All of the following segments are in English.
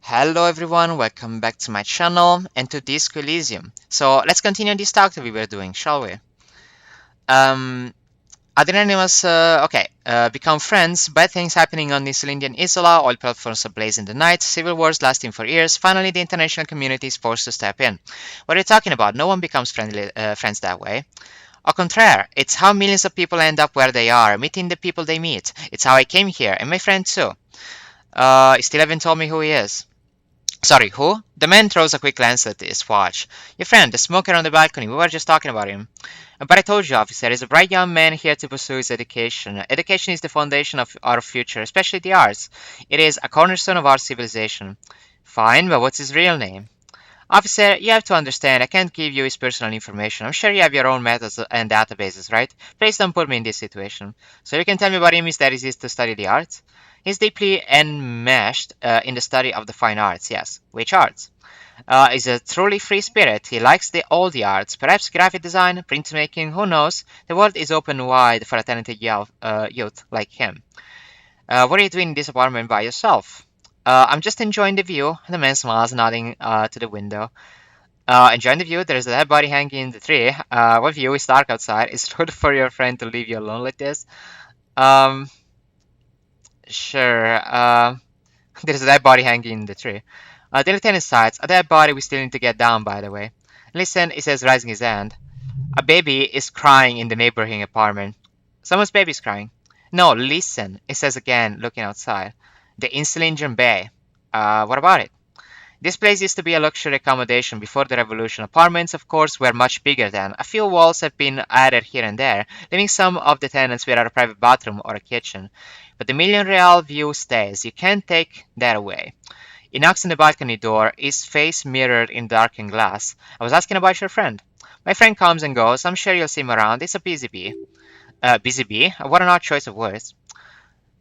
Hello everyone, welcome back to my channel and to Disco Elysium. So let's continue this talk that we were doing, shall we? Um, Adrenalimus, become friends, bad things happening on this Indian Isola, oil platforms ablaze in the night, civil wars lasting for years, finally the international community is forced to step in. What are you talking about? No one becomes friends that way. Au contraire, it's how millions of people end up where they are, meeting the people they meet. It's how I came here, and my friend too. He still haven't told me who he is. Sorry, who? The man throws a quick glance at his watch. Your friend, the smoker on the balcony, we were just talking about him. But I told you, officer, he's a bright young man here to pursue his education. Education is the foundation of our future, especially the arts. It is a cornerstone of our civilization. Fine, but what's his real name? Officer, you have to understand, I can't give you his personal information. I'm sure you have your own methods and databases, right? Please don't put me in this situation. So you can tell me about him is that he is to study the arts? He's deeply enmeshed in the study of the fine arts, yes. Which arts? He's a truly free spirit. He likes all the arts, perhaps graphic design, printmaking, who knows? The world is open wide for a talented youth like him. What are you doing in this apartment by yourself? I'm just enjoying the view. The man smiles, nodding to the window. Enjoying the view. There's a dead body hanging in the tree. What view? It's dark outside. It's rude for your friend to leave you alone like this. Um, sure. There's a dead body hanging in the tree. The lieutenant sighs. A dead body we still need to get down, by the way. Listen, he says, raising his hand. A baby is crying in the neighboring apartment. Someone's baby is crying. No, listen, he says again, looking outside. The Insulingen Bay. What about it? This place used to be a luxury accommodation before the revolution. Apartments, of course, were much bigger then. A few walls have been added here and there, leaving some of the tenants without a private bathroom or a kitchen. But the million real view stays. You can't take that away. He knocks on the balcony door, his face mirrored in darkened glass. I was asking about your friend. My friend comes and goes. I'm sure you'll see him around. It's a busy bee. Busy bee? What an odd choice of words.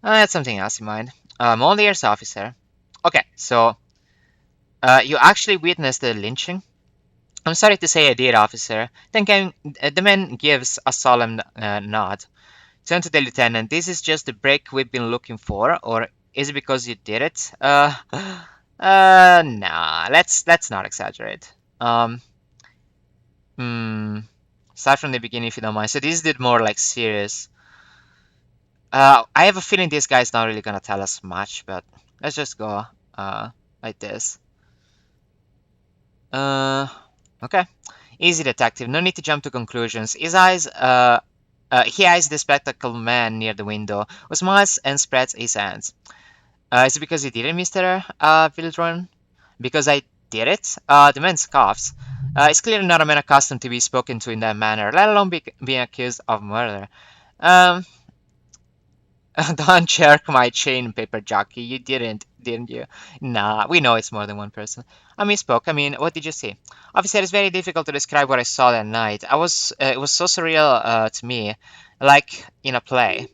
I had something else in mind. All ears, officer. Okay, so you actually witnessed the lynching? I'm sorry to say I did, officer. The man gives a solemn nod. Turn to the lieutenant. This is just the break we've been looking for, or is it because you did it? Nah. Let's not exaggerate. Um, hmm. Start from the beginning if you don't mind. So this is more like serious. I have a feeling this guy's not really gonna tell us much, but let's just go like this. Uh, okay. Easy, detective. No need to jump to conclusions. He eyes the spectacled man near the window, who smiles and spreads his hands. Is it because you did it, Mr. Wildron? Because I did it? The man scoffs. It's clearly not a man accustomed to be spoken to in that manner, let alone being accused of murder. Um, don't jerk my chain, paper jockey. You didn't you? Nah, we know it's more than one person. I misspoke. I mean, what did you see? Officer, it's very difficult to describe what I saw that night. It was so surreal to me, like in a play.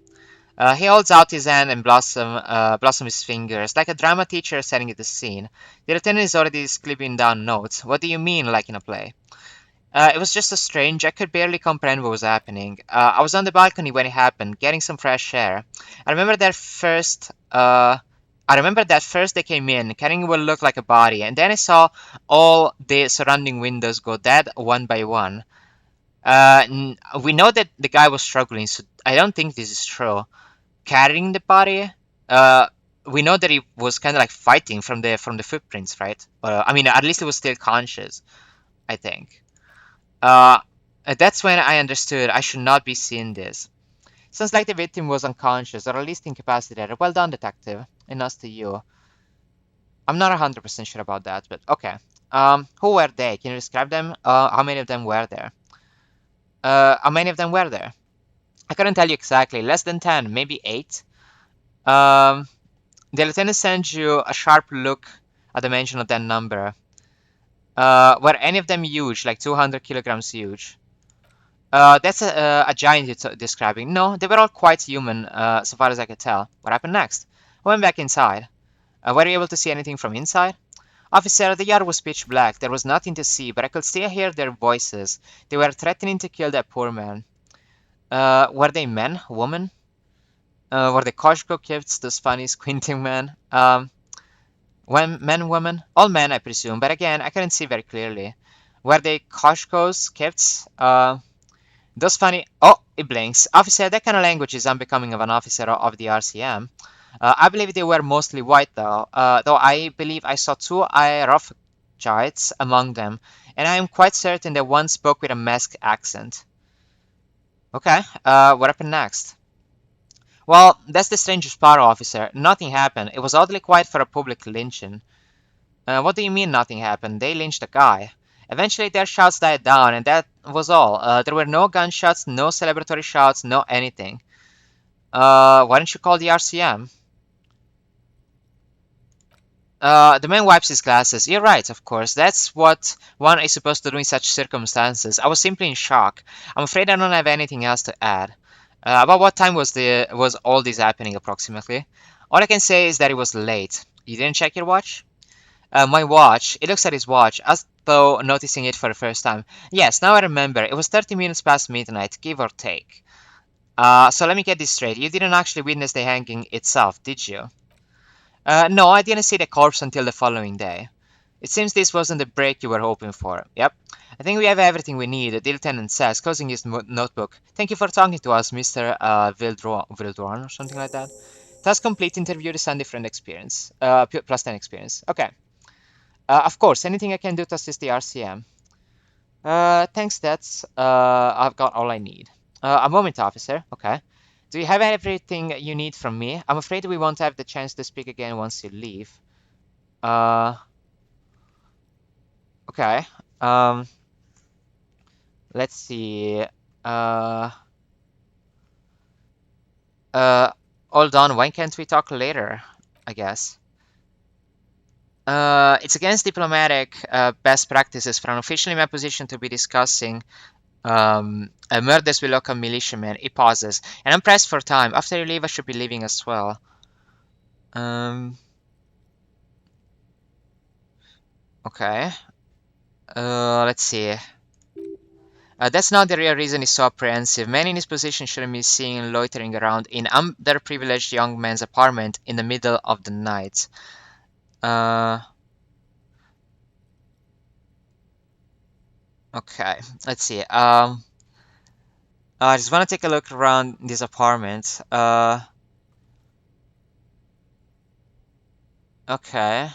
He holds out his hand and blossom his fingers, like a drama teacher setting the scene. The lieutenant is already scribbling down notes. What do you mean, like in a play? It was just so strange. I could barely comprehend what was happening. I was on the balcony when it happened, getting some fresh air. I remember that first. I remember that first they came in, carrying what looked like a body, and then I saw all the surrounding windows go dead one by one. We know that the guy was struggling, so I don't think this is true. Carrying the body, uh, we know that he was kind of like fighting from the footprints, right? I mean, at least he was still conscious. I think. Uh, that's when I understood I should not be seeing this. Sounds like the victim was unconscious or at least incapacitated. Well done, detective. And us to you. I'm not 100% sure about that, but okay. Who were they? Can you describe them? How many of them were there? How many of them were there? I couldn't tell you exactly. Less than 10, maybe 8. Um, the lieutenant sends you a sharp look at the mention of that number. Were any of them huge, like 200 kilograms huge? That's a giant you're describing. No, they were all quite human, so far as I could tell. What happened next? I went back inside. Were you able to see anything from inside? Officer, the yard was pitch black. There was nothing to see, but I could still hear their voices. They were threatening to kill that poor man. Were they men? Women? Were they Koshko kids, those funny squinting men? Men, women? All men, I presume, but again, I couldn't see very clearly. Were they Koshkos, Kifts? Those funny. Oh, it blinks. Officer, that kind of language is unbecoming of an officer of the RCM. I believe they were mostly white, though I believe I saw two Irophgites among them, and I am quite certain that one spoke with a masked accent. Okay, what happened next? Well, that's the strangest part, officer. Nothing happened. It was oddly quiet for a public lynching. What do you mean nothing happened? They lynched a guy. Eventually their shouts died down, and that was all. There were no gunshots, no celebratory shouts, no anything. Why don't you call the RCM? The man wipes his glasses. You're right, of course. That's what one is supposed to do in such circumstances. I was simply in shock. I'm afraid I don't have anything else to add. About what time was all this happening approximately? All I can say is that it was late. You didn't check your watch? My watch. He looks at his watch, as though noticing it for the first time. Yes, now I remember. It was 30 minutes past midnight, give or take. So let me get this straight. You didn't actually witness the hanging itself, did you? No, I didn't see the corpse until the following day. It seems this wasn't the break you were hoping for. Yep. I think we have everything we need, the lieutenant says, closing his notebook. Thank you for talking to us, Mr. Vildron, or something like that. Task complete, interview is a different experience. Plus 10 experience. Okay. Of course, anything I can do to assist the RCM. Thanks, that's, I've got all I need. A moment, officer. Okay. Do you have everything you need from me? I'm afraid we won't have the chance to speak again once you leave. Uh, okay. Let's see. Uh, uh, Hold on. Why can't we talk later? I guess. It's against diplomatic best practices for an official in my position to be discussing murders with local militiamen. He pauses, and I'm pressed for time. After you leave, I should be leaving as well. Okay. Let's see. That's not the real reason he's so apprehensive. Men in his position shouldn't be seen loitering around in underprivileged young man's apartment in the middle of the night. Okay, let's see. I just want to take a look around this apartment. Okay.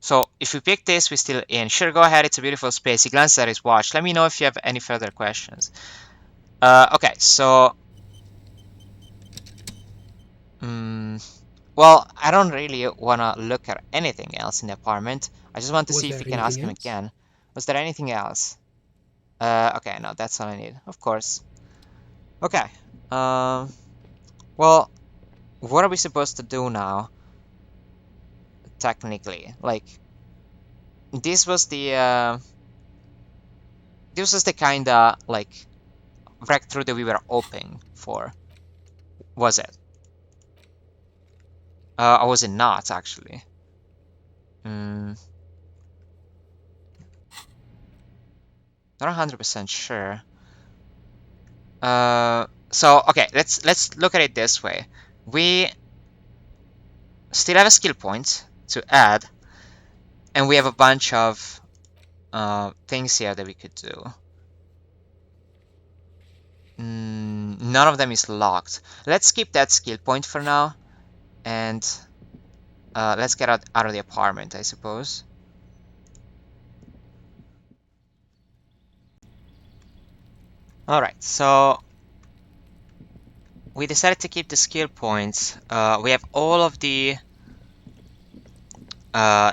So if we pick this, we're still in. Sure, go ahead. It's a beautiful space. He glances at his watch. Let me know if you have any further questions. Okay, so well, I don't really want to look at anything else in the apartment. I just want to see if we can ask him again. Was there anything else? Okay, no, that's all I need. Of course. Okay. Well, what are we supposed to do now? Technically, like, this was the kinda like breakthrough that we were hoping for. Was it? Or was it not actually? Not 100% sure. So okay, let's look at it this way. We still have a skill point to add, and we have a bunch of things here that we could do. None of them is locked. Let's skip that skill point for now, and let's get out of the apartment, I suppose. Alright, so we decided to keep the skill points. We have all of the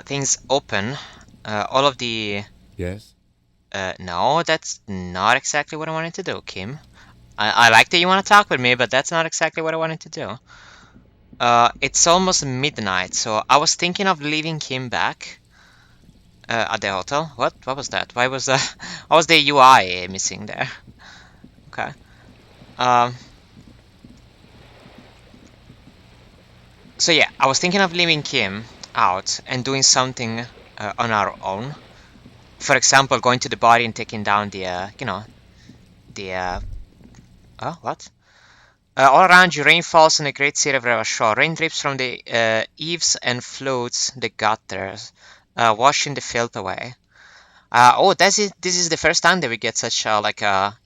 things open. All of the... Yes? No, that's not exactly what I wanted to do, Kim. I like that you want to talk with me, but that's not exactly what I wanted to do. It's almost midnight, so I was thinking of leaving Kim back at the hotel. What was that? Why was the UI missing there? Okay. So yeah, I was thinking of leaving Kim out and doing something on our own. For example, going to the body and taking down the, you know, the, oh, what? All around you, rain falls on the great city of Revachol. Rain drips from the eaves and floats the gutters, washing the filth away. Oh, this is the first time that we get such like a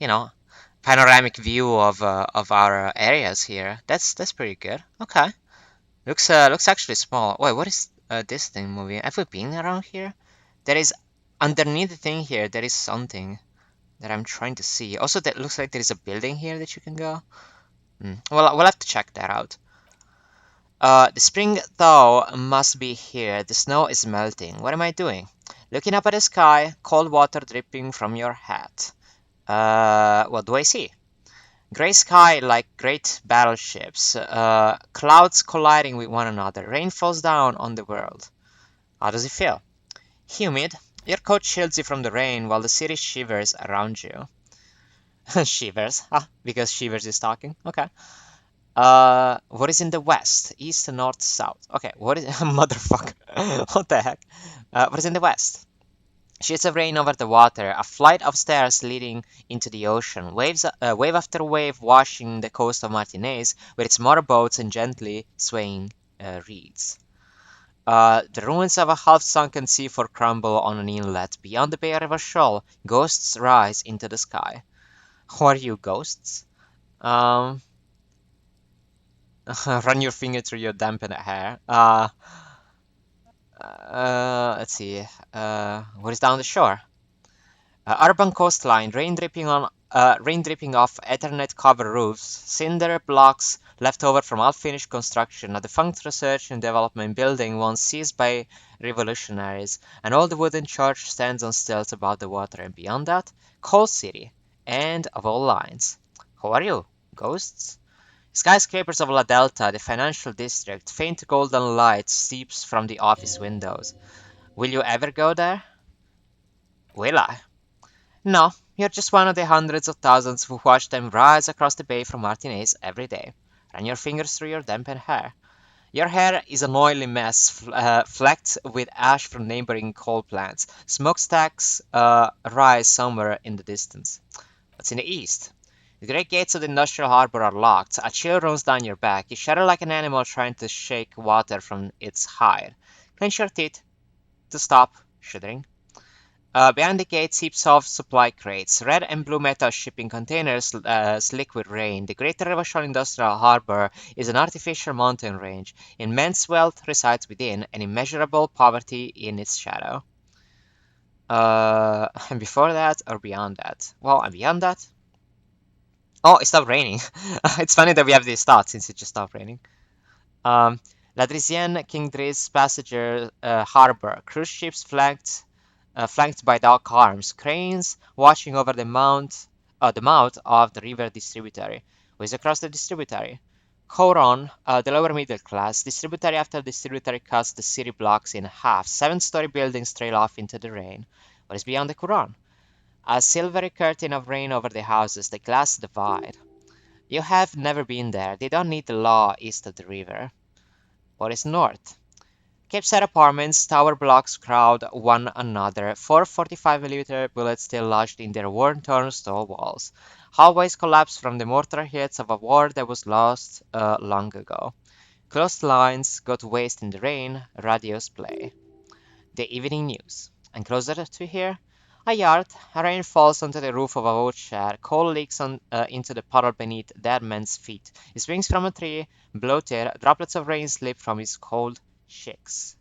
panoramic view of our areas here. That's pretty good. Okay, looks actually small. Wait, what is this thing moving? Have we been around here? There is underneath the thing here. There is something that I'm trying to see. Also, that looks like there is a building here that you can go. Well, we'll have to check that out. The spring thaw must be here. The snow is melting. What am I doing? Looking up at the sky, cold water dripping from your hat. What do I see? Gray sky like great battleships. Clouds colliding with one another. Rain falls down on the world. How does it feel? Humid. Your coat shields you from the rain while the city shivers around you. Shivers. Because Shivers is talking. Okay. What is in the west? East, north, south. Okay, what is motherfucker? What the heck? What is in the west? Sheets of rain over the water, a flight of stairs leading into the ocean, wave after wave washing the coast of Martinez with its motorboats and gently swaying reeds. The ruins of a half-sunken seafort crumble on an inlet. Beyond the Bay River shoal, ghosts rise into the sky. Who are you, ghosts? Um, Run your finger through your dampened hair. Let's see. What is down the shore? Urban coastline, rain dripping off Ethernet-covered roofs, cinder blocks left over from unfinished construction, a defunct research and development building once seized by revolutionaries. An old wooden church stands on stilts above the water, and beyond that, Coal City, end of all lines. Who are you? Ghosts? Skyscrapers of La Delta, the financial district, faint golden light seeps from the office windows. Will you ever go there? Will I? No, you're just one of the hundreds of thousands who watch them rise across the bay from Martinez every day. Run your fingers through your dampened hair. Your hair is an oily mess, flecked with ash from neighboring coal plants. Smokestacks rise somewhere in the distance. What's in the east? The great gates of the industrial harbor are locked. A chill runs down your back. You shudder like an animal trying to shake water from its hide. Clench your teeth to stop shuddering. Behind the gates, heaps of supply crates, red and blue metal shipping containers slick with rain. The Greater Revachol Industrial Harbor is an artificial mountain range. Immense wealth resides within, and immeasurable poverty in its shadow. And before that, or beyond that? Well, and beyond that? Oh, it stopped raining. It's funny that we have this thought since it just stopped raining. Um, Ladrisienne King Driz passenger harbor. Cruise ships flanked by dock arms. Cranes watching over the mouth of the river distributary. Who is across the distributary? Coron, the lower middle class. Distributary after distributary cuts the city blocks in half. Seven-story buildings trail off into the rain. What is beyond the Coron? A silvery curtain of rain over the houses. The glass divide. You have never been there. They don't need the law east of the river. What is north? Cape-side apartments, tower blocks crowd one another. Four 45mm bullets still lodged in their worn-torn stone walls. Hallways collapse from the mortar hits of a war that was lost long ago. Closed lines go to waste in the rain. Radios play. The evening news. And closer to here, a yard. Rain falls onto the roof of a woodshed. Coal leaks into the puddle beneath dead man's feet. He swings from a tree, bloated. Droplets of rain slip from his cold cheeks.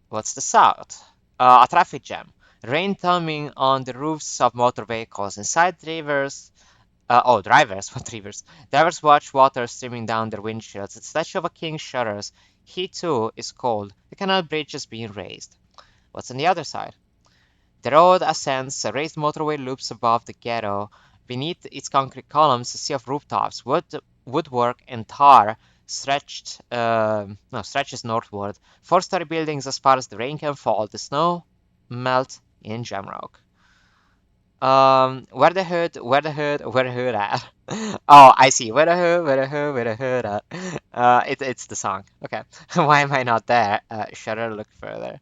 What's the south? A traffic jam. Rain thumbing on the roofs of motor vehicles. Inside drivers, what drivers? Drivers watch water streaming down their windshields. The statue of a king shudders. He too is cold. The canal bridge is being raised. What's on the other side? The road ascends, raised motorway loops above the ghetto. Beneath its concrete columns, a sea of rooftops, woodwork, and tar stretches northward. Four-story buildings as far as the rain can fall. The snow melt in Jamrock. Where the hood at? Oh, I see. Where the hood at? It's the song. Okay. Why am I not there? Shudder, look further.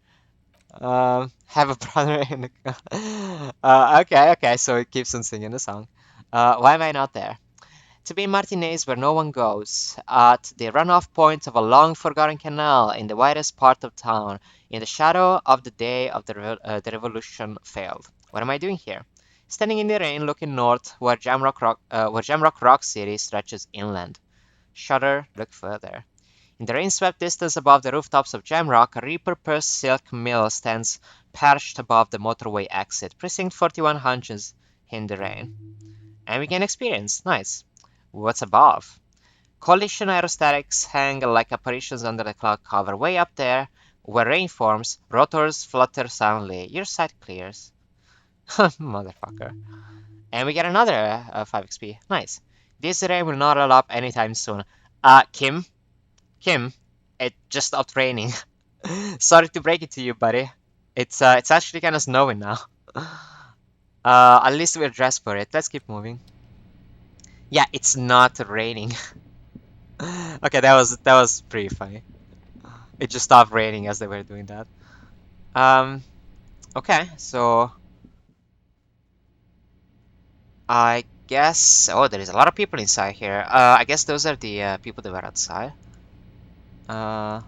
Have a brother in the. Okay, so it keeps on singing the song. Why am I not there? To be Martinez where no one goes, at the runoff point of a long forgotten canal in the widest part of town, in the shadow of the day of the revolution failed. What am I doing here? Standing in the rain, looking north, where Jamrock Rock City stretches inland. Shudder, look further. In the rain-swept distance above the rooftops of Jamrock, a repurposed silk mill stands perched above the motorway exit. Precinct 41 hunches in the rain. And we gain experience. Nice. What's above? Collision aerostatics hang like apparitions under the cloud cover. Way up there, where rain forms, rotors flutter soundly. Your sight clears. Motherfucker. And we get another 5 XP. Nice. This rain will not roll up anytime soon. Kim, it just stopped raining. Sorry to break it to you, buddy. It's actually kind of snowing now. At least we're dressed for it. Let's keep moving. Yeah, it's not raining. Okay, that was pretty funny. It just stopped raining as they were doing that. Um, okay, so I guess. Oh, there is a lot of people inside here. I guess those are the people that were outside. Uh,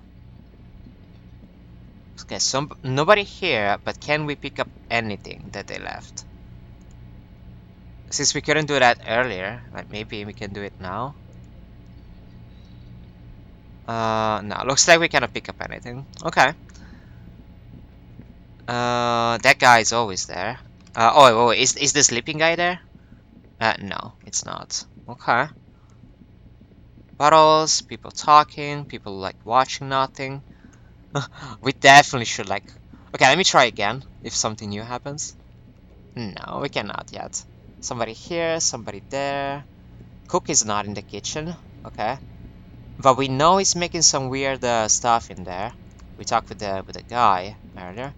okay, nobody here, but can we pick up anything that they left? Since we couldn't do that earlier, like maybe we can do it now. No, looks like we cannot pick up anything. Okay. That guy is always there. Oh, is the sleeping guy there? No, it's not. Okay. Bottles, people talking, people like watching nothing. We definitely should like. Okay, let me try again if something new happens. No, we cannot yet. Somebody here, somebody there. Cook is not in the kitchen. Okay. But we know he's making some weird stuff in there. We talked with the guy earlier.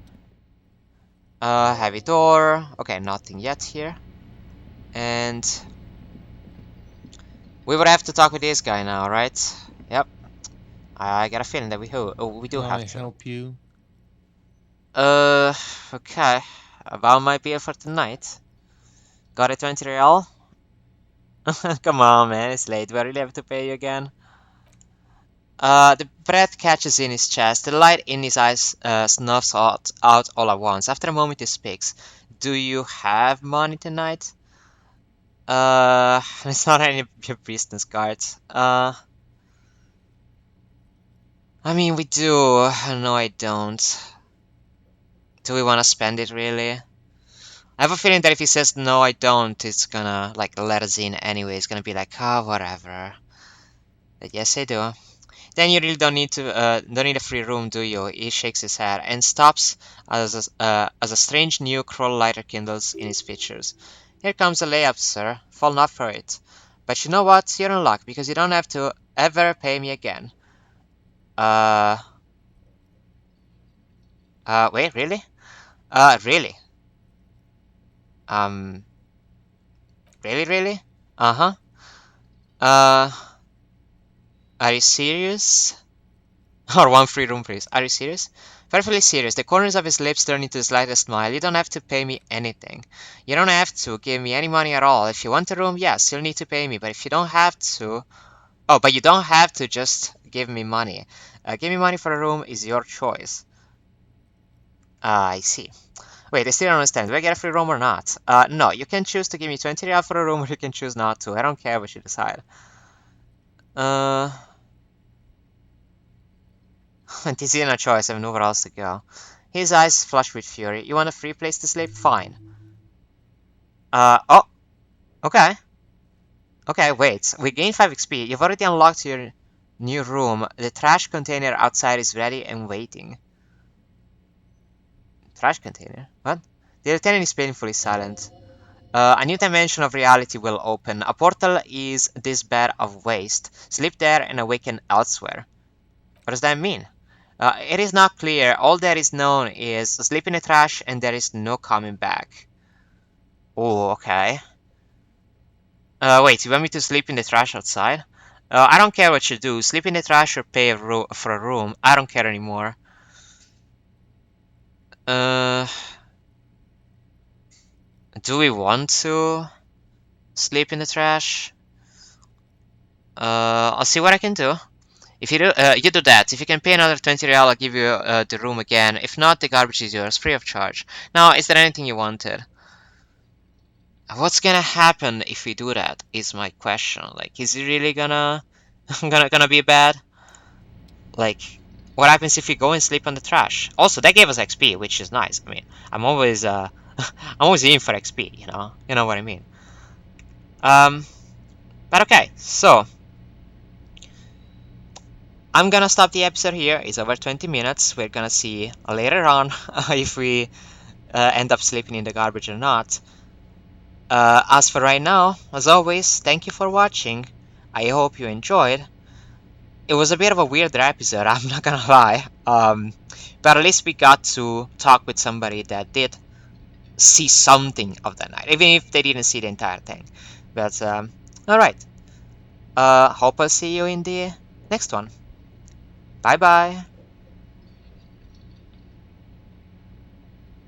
Heavy door. Okay, nothing yet here. And we would have to talk with this guy now, right? Yep. I got a feeling that we do Can I have to. help you? Okay. About my beer for tonight. Got a 20 real? Come on, man, it's late. Do I really have to pay you again? The breath catches in his chest. The light in his eyes snuffs out all at once. After a moment, he speaks. Do you have money tonight? It's not any of your business cards. I mean, we do. No, I don't. Do we want to spend it really? I have a feeling that if he says no, I don't, it's gonna like let us in anyway. It's gonna be like, oh, whatever. But yes, I do. Then you really don't need a free room, do you? He shakes his head and stops as a strange new crawl lighter kindles in his features. Here comes a layup, sir. Fall not for it. But you know what? You're in luck because you don't have to ever pay me again. Uh, wait, really? Really? Um, really? Uh-huh. Uh, are you serious? Or one free room, please. Are you serious? Perfectly serious. The corners of his lips turn into the slightest smile. You don't have to pay me anything. You don't have to give me any money at all. If you want a room, yes, you'll need to pay me. But if you don't have to... Oh, but you don't have to just give me money. Give me money for a room is your choice. I see. Wait, I still don't understand. Do I get a free room or not? No, you can choose to give me 20 real for a room or you can choose not to. I don't care what you decide. Uh... This isn't a choice, I have nowhere else to go. His eyes flush with fury. You want a free place to sleep? Fine. Oh, okay. Okay, wait. We gained 5 XP. You've already unlocked your new room. The trash container outside is ready and waiting. Trash container? What? The lieutenant is painfully silent. A new dimension of reality will open. A portal is this bed of waste. Sleep there and awaken elsewhere. What does that mean? It is not clear. All that is known is sleep in the trash and there is no coming back. Oh, okay. Wait, you want me to sleep in the trash outside? I don't care what you do. Sleep in the trash or pay for a room. I don't care anymore. Uh, do we want to sleep in the trash? I'll see what I can do. If you do, you do that. If you can pay another 20 real, I'll give you the room again. If not, the garbage is yours, free of charge. Now, is there anything you wanted? What's gonna happen if we do that? Is my question. Like, is it really gonna gonna be bad? Like, what happens if we go and sleep on the trash? Also, that gave us XP, which is nice. I mean, I'm always I'm always in for XP. You know what I mean. Um, but okay, so I'm gonna stop the episode here. It's over 20 minutes. We're gonna see later on if we end up sleeping in the garbage or not. As for right now, as always, thank you for watching. I hope you enjoyed. It was a bit of a weirder episode, I'm not gonna lie. But at least we got to talk with somebody that did see something of the night, even if they didn't see the entire thing. But alright. Hope I'll see you in the next one. Bye bye.